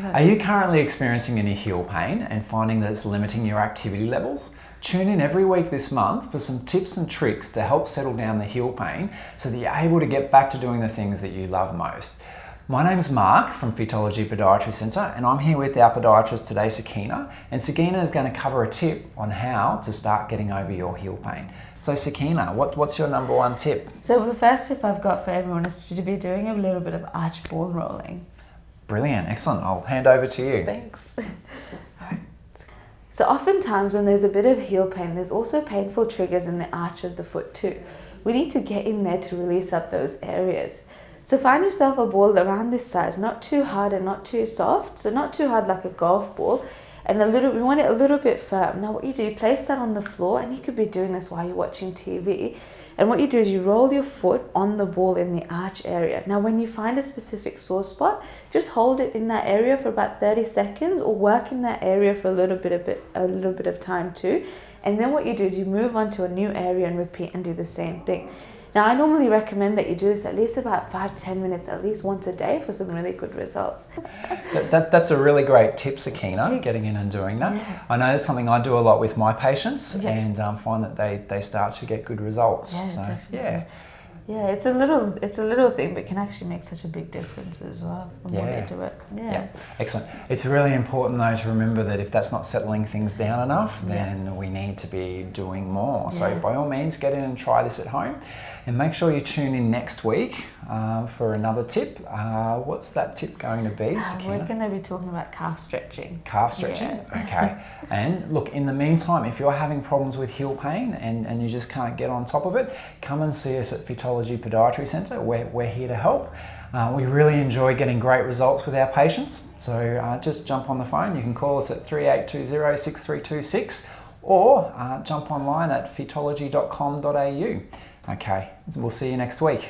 Are you currently experiencing any heel pain and finding that it's limiting your activity levels? Tune in every week this month for some tips and tricks to help settle down the heel pain so that you're able to get back to doing the things that you love most. My name's Mark from Feetology Podiatry Centre, and I'm here with our podiatrist today, Sakina. And Sakina is going to cover a tip on how to start getting over your heel pain. So Sakina, what's your number one tip? So the first tip I've got for everyone is to be doing a little bit of arch ball rolling. Brilliant, excellent. I'll hand over to you. Thanks. Alright. So oftentimes when there's a bit of heel pain, there's also painful triggers in the arch of the foot too. We need to get in there to release up those areas. So find yourself a ball around this size, not too hard and not too soft. So not too hard like a golf ball, and we want it a little bit firm. Now what you do, place that on the floor, and you could be doing this while you're watching TV. And what you do is you roll your foot on the ball in the arch area. Now when you find a specific sore spot, just hold it in that area for about 30 seconds or work in that area for a little bit of time too. And then what you do is you move on to a new area and repeat and do the same thing. Now I normally recommend that you do this at least about 5 to 10 minutes, at least once a day, for some really good results. That's a really great tip, Sakina, Thanks. Getting in and doing that. Yeah. I know it's something I do a lot with my patients, Yeah. and find that they start to get good results. Yeah, So, definitely. yeah. Yeah, it's a little thing, but can actually make such a big difference as well the more you do it. Yeah, excellent. It's really important though to remember that if that's not settling things down enough, then we need to be doing more. So by all means, get in and try this at home, and make sure you tune in next week for another tip. What's that tip going to be, Sakina? We're going to be talking about calf stretching. Calf stretching, okay. And look, in the meantime, if you're having problems with heel pain and you just can't get on top of it, come and see us at Feetology Podiatry Centre. We're here to help. We really enjoy getting great results with our patients. So just jump on the phone. You can call us at 3820-6326 or jump online at feetology.com.au. Okay, we'll see you next week.